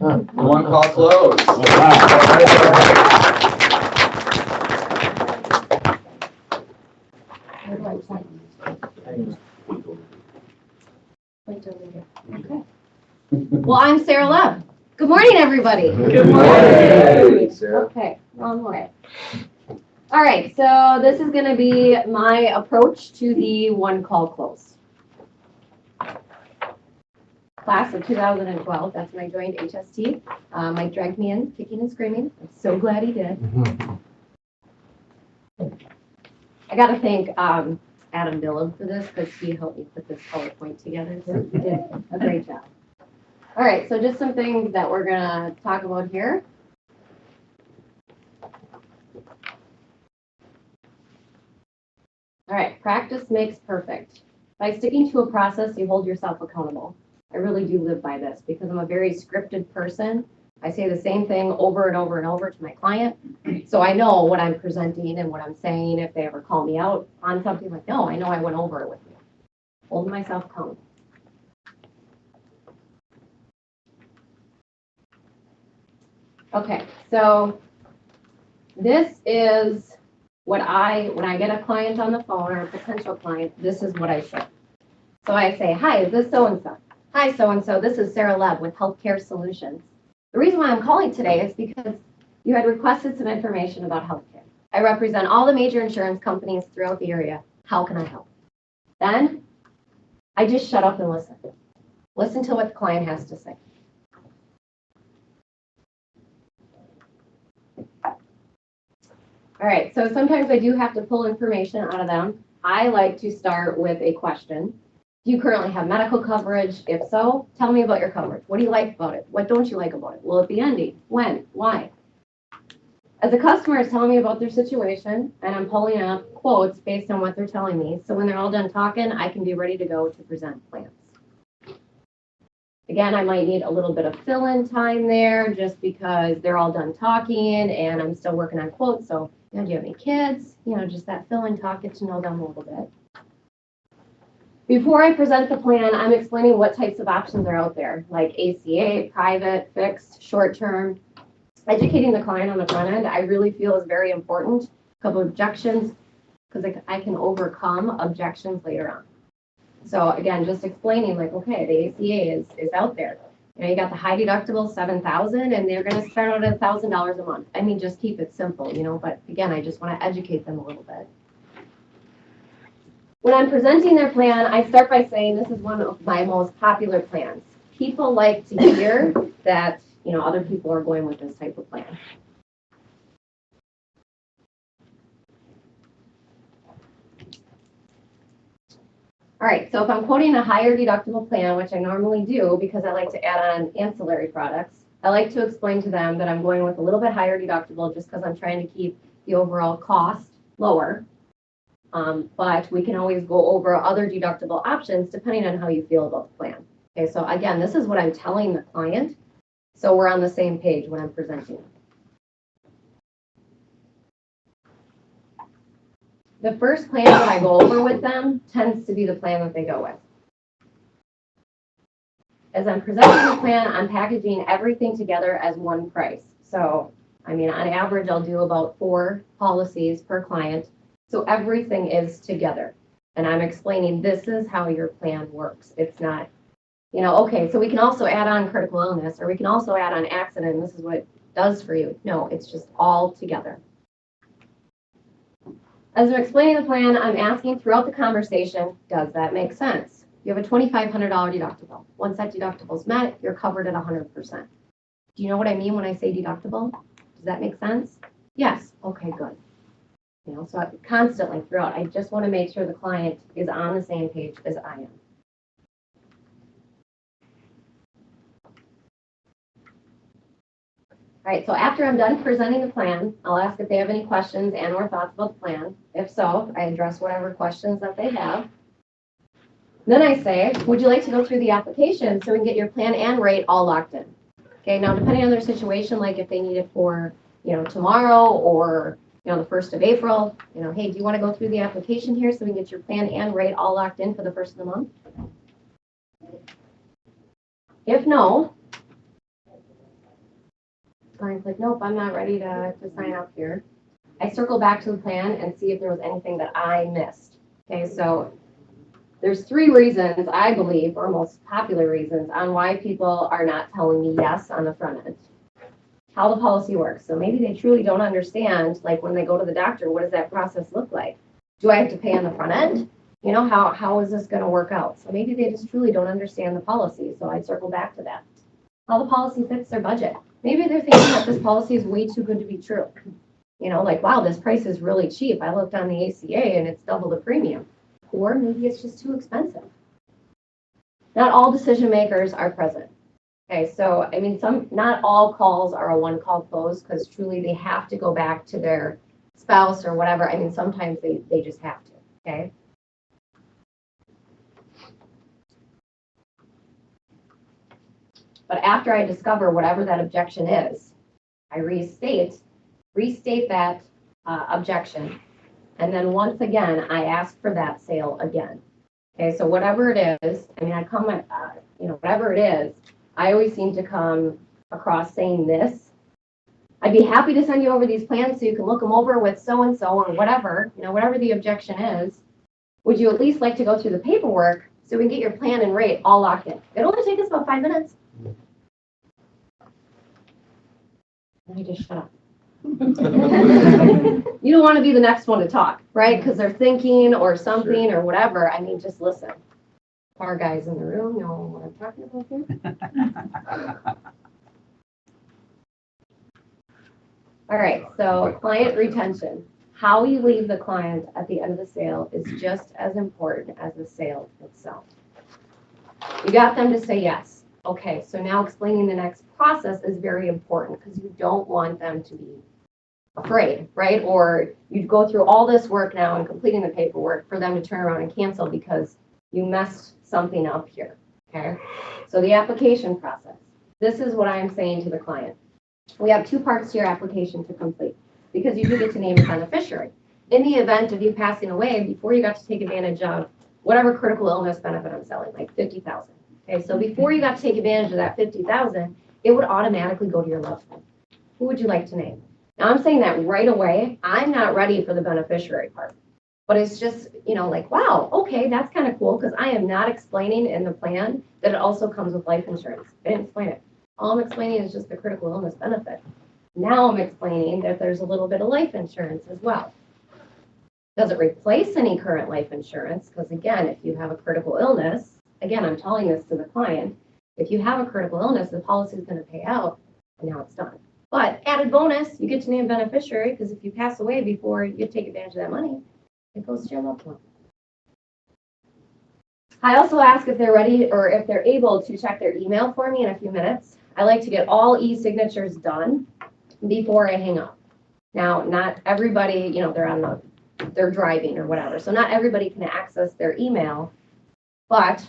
One call closed. Okay. Well, I'm Sarah Love. Good morning, everybody. Good morning, Sarah. Okay, wrong way. All right, so this is going to be my approach to the one call close. Class of 2012, that's when I joined HST. Mike dragged me in, kicking and screaming. I'm so glad he did. I got to thank Adam Billum for this because he helped me put this PowerPoint together. So he did a great job. All right, so just some things that we're going to talk about here. All right, practice makes perfect. By sticking to a process, you hold yourself accountable. I really do live by this because I'm a very scripted person. I say the same thing over and over and over to my client. So I know what I'm presenting and what I'm saying. If they ever call me out on something, like, no, I know I went over it with you. Holding myself accountable. Okay, so this is what when I get a client on the phone or a potential client, this is what I say. So I say, hi, is this so-and-so? Hi, so-and-so, this is Sarah Lebb with Healthcare Solutions. The reason why I'm calling today is because you had requested some information about healthcare. I represent all the major insurance companies throughout the area. How can I help? Then I just shut up and listen. Listen to what the client has to say. All right, so sometimes I do have to pull information out of them. I like to start with a question. Do you currently have medical coverage? If so, tell me about your coverage. What do you like about it? What don't you like about it? Will it be ending? When? Why? As a customer is telling me about their situation, and I'm pulling up quotes based on what they're telling me, so when they're all done talking, I can be ready to go to present plans. Again, I might need a little bit of fill-in time there just because they're all done talking and I'm still working on quotes. So, do you have any kids? Just that fill-in talk, get to know them a little bit. Before I present the plan, I'm explaining what types of options are out there, like ACA, private, fixed, short-term. Educating the client on the front end, I really feel is very important. A couple of objections, because I can overcome objections later on. So again, just explaining like, okay, the ACA is out there. You got the high deductible, $7,000, and they're going to start out at $1,000 a month. I mean, just keep it simple, but again, I just want to educate them a little bit. When I'm presenting their plan, I start by saying this is one of my most popular plans. People like to hear that, other people are going with this type of plan. All right, so if I'm quoting a higher deductible plan, which I normally do because I like to add on ancillary products, I like to explain to them that I'm going with a little bit higher deductible just because I'm trying to keep the overall cost lower. But we can always go over other deductible options depending on how you feel about the plan. Okay, so again, this is what I'm telling the client, so we're on the same page when I'm presenting. The first plan that I go over with them tends to be the plan that they go with. As I'm presenting the plan, I'm packaging everything together as one price. So, on average, I'll do about 4 policies per client. So everything is together. And I'm explaining this is how your plan works. It's not, okay, so we can also add on critical illness or we can also add on accident. And this is what it does for you. No, it's just all together. As I'm explaining the plan, I'm asking throughout the conversation, does that make sense? You have a $2,500 deductible. Once that deductible is met, you're covered at 100%. Do you know what I mean when I say deductible? Does that make sense? Yes. Okay, good. So constantly throughout, I just want to make sure the client is on the same page as I am. All right, so after I'm done presenting the plan, I'll ask if they have any questions and or thoughts about the plan. If so, I address whatever questions that they have. Then I say, would you like to go through the application so we can get your plan and rate all locked in? Okay, now depending on their situation, like if they need it for, tomorrow or the 1st of April, hey, do you want to go through the application here so we can get your plan and rate all locked in for the 1st of the month? If no, Client's like, nope, I'm not ready to sign up here. I circle back to the plan and see if there was anything that I missed. Okay, so there's 3 reasons, I believe, or most popular reasons, on why people are not telling me yes on the front end. How the policy works. So maybe they truly don't understand, like when they go to the doctor, what does that process look like? Do I have to pay on the front end? You know, how is this going to work out? So maybe they just truly don't understand the policy. So I circle back to that. How the policy fits their budget. Maybe they're thinking that this policy is way too good to be true. You know, like, wow, this price is really cheap. I looked on the ACA and it's double the premium. Or maybe it's just too expensive. Not all decision makers are present. Okay, so I mean, not all calls are a one-call close because truly they have to go back to their spouse or whatever. I mean, sometimes they just have to, okay? But after I discover whatever that objection is, I restate that objection. And then once again, I ask for that sale again. Okay, so whatever it is, I mean, I come, whatever it is, I always seem to come across saying this. I'd be happy to send you over these plans so you can look them over with so-and-so or whatever, whatever the objection is. Would you at least like to go through the paperwork so we can get your plan and rate all locked in? It'll only take us about 5 minutes. Let me just shut up. You don't want to be the next one to talk, right? Because they're thinking or something or whatever. I mean, just listen. Our guys in the room know what I'm talking about here. All right, so client retention. How you leave the client at the end of the sale is just as important as the sale itself. You got them to say yes. Okay, so now explaining the next process is very important because you don't want them to be afraid, right? Or you'd go through all this work now and completing the paperwork for them to turn around and cancel because you messed something up here, okay? So the application process. This is what I'm saying to the client. We have 2 parts to your application to complete because you do get to name a beneficiary. In the event of you passing away, before you got to take advantage of whatever critical illness benefit I'm selling, like $50,000. Okay, so before you got to take advantage of that $50,000, it would automatically go to your loved one. Who would you like to name? Now I'm saying that right away. I'm not ready for the beneficiary part. But it's just, like, wow, okay, that's kind of cool because I am not explaining in the plan that it also comes with life insurance. I didn't explain it. All I'm explaining is just the critical illness benefit. Now I'm explaining that there's a little bit of life insurance as well. Does it replace any current life insurance? Because again, if you have a critical illness, again, I'm telling this to the client, if you have a critical illness, the policy is going to pay out, and now it's done. But added bonus, you get to name a beneficiary because if you pass away before you take advantage of that money, it goes to your loved one. I also ask if they're ready or if they're able to check their email for me in a few minutes. I like to get all e-signatures done before I hang up. Now, not everybody, they're driving or whatever. So not everybody can access their email, but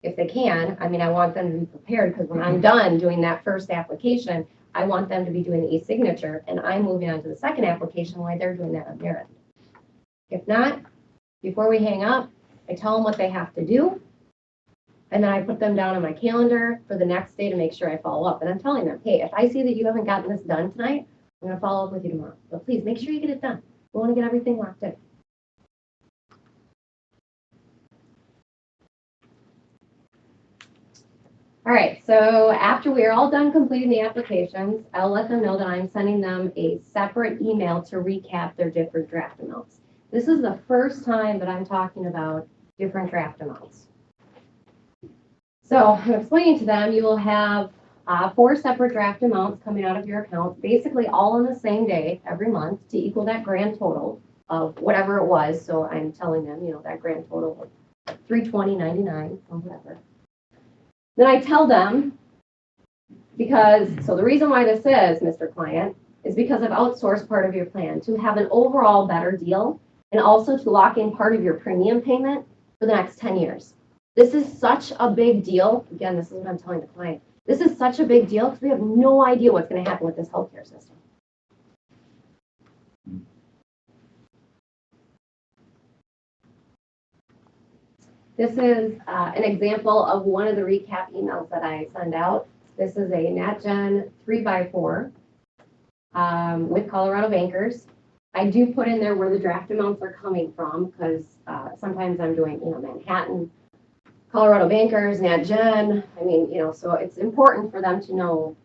if they can, I want them to be prepared because when I'm done doing that first application, I want them to be doing the e-signature and I'm moving on to the second application while they're doing that on their end. If not, before we hang up, I tell them what they have to do, and then I put them down on my calendar for the next day to make sure I follow up. And I'm telling them, hey, if I see that you haven't gotten this done tonight, I'm going to follow up with you tomorrow. But please make sure you get it done. We want to get everything locked in. All right, so after we are all done completing the applications, I'll let them know that I'm sending them a separate email to recap their different draft amounts. This is the first time that I'm talking about different draft amounts. So I'm explaining to them you will have 4 separate draft amounts coming out of your account, basically all on the same day every month to equal that grand total of whatever it was. So I'm telling them, that grand total of $320.99 or whatever. Then I tell them, so the reason why this is, Mr. Client, is because I've outsourced part of your plan to have an overall better deal and also to lock in part of your premium payment for the next 10 years. This is such a big deal. Again, this is what I'm telling the client. This is such a big deal because we have no idea what's going to happen with this healthcare system. This is an example of one of the recap emails that I send out. This is a NatGen 3x4. with Colorado bankers. I do put in there where the draft amounts are coming from because sometimes I'm doing, Manhattan, Colorado bankers, Nat Gen. I mean, so it's important for them to know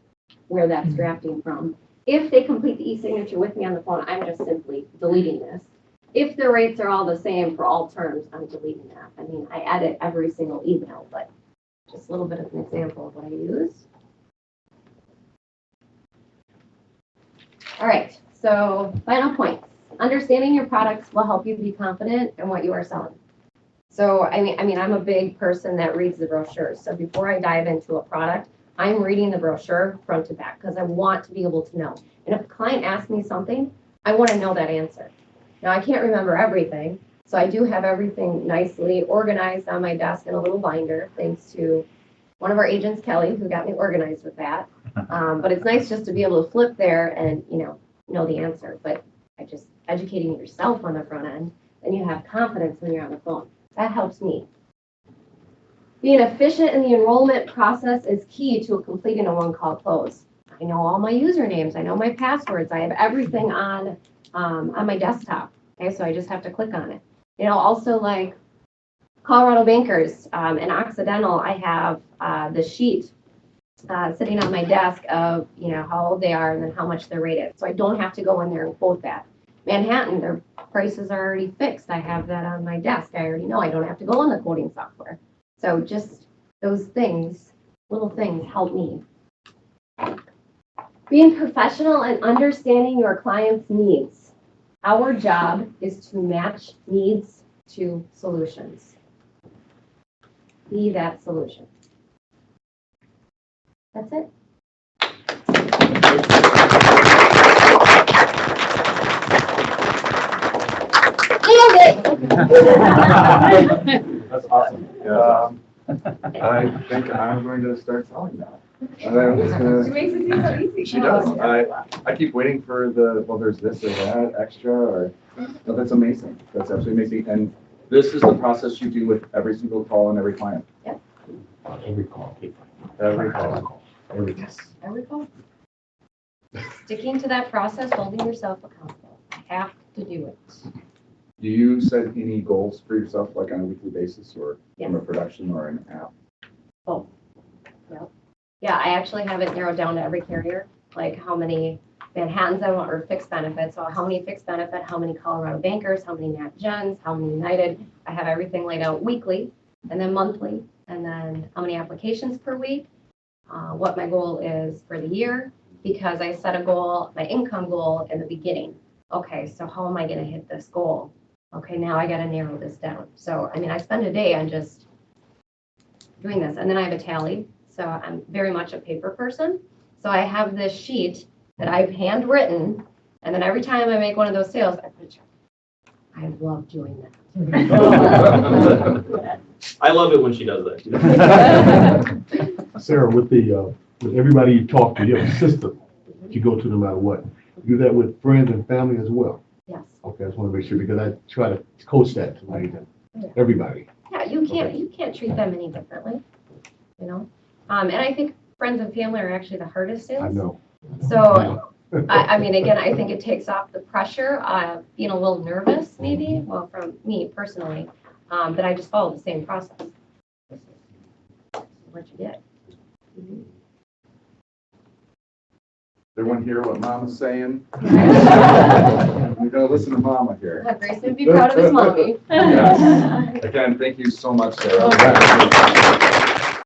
where that's drafting from. If they complete the e-signature with me on the phone, I'm just simply deleting this. If the rates are all the same for all terms, I'm deleting that. I mean, I edit every single email, but just a little bit of an example of what I use. All right, so final points. Understanding your products will help you be confident in what you are selling. So, I mean, I'm a big person that reads the brochures. So before I dive into a product, I'm reading the brochure front to back because I want to be able to know. And if a client asks me something, I want to know that answer. Now, I can't remember everything, so I do have everything nicely organized on my desk in a little binder, thanks to one of our agents, Kelly, who got me organized with that. But it's nice just to be able to flip there and, know the answer. But just educating yourself on the front end, then you have confidence when you're on the phone. That helps me. Being efficient in the enrollment process is key to completing a one-call close. I know all my usernames. I know my passwords. I have everything on my desktop. Okay, so I just have to click on it. Also like Colorado bankers and Occidental, I have the sheet sitting on my desk of how old they are and then how much they're rated. So I don't have to go in there and quote that. Manhattan, their prices are already fixed. I have that on my desk. I already know I don't have to go in the quoting software. So just those things, little things help me. Being professional and understanding your client's needs. Our job is to match needs to solutions. Be that solution. That's it. That's awesome. I think I'm going to start selling now. She makes it seem so easy. She does. I keep waiting for there's this or that extra or, no, that's amazing. That's absolutely amazing. And this is the process you do with every single call and every client. Yep. Every call. Every call. Every call. Sticking to that process, holding yourself accountable. I have to do it. Do you set any goals for yourself, like on a weekly basis or Yes. from a production or an app? Oh, yep. Yeah, I actually have it narrowed down to every carrier, like how many Manhattans I want or fixed benefits. So how many fixed benefit, how many Colorado bankers, how many Nat Gens, how many United. I have everything laid out weekly and then monthly, and then how many applications per week, what my goal is for the year, because I set a goal, my income goal in the beginning. Okay, so how am I going to hit this goal? Okay, now I got to narrow this down. So, I spend a day on just doing this, and then I have a tally. So I'm very much a paper person. So I have this sheet that I've handwritten, and then every time I make one of those sales, I put a check. I love doing that. I love it when she does that. Sarah, with everybody you talk to, you have a system that you go to no matter what. You do that with friends and family as well. Yes. Okay, I just want to make sure because I try to coach that to everybody. Yeah, you can't treat them any differently, And I think friends and family are actually the hardest sales. I know. So, again, I think it takes off the pressure of being a little nervous, maybe. Well, from me personally, but I just follow the same process. This is what you get. Everyone hear what Mama's saying? We gotta listen to Mama here. Grace would be proud of his mommy. Yes. Again, thank you so much, Sarah.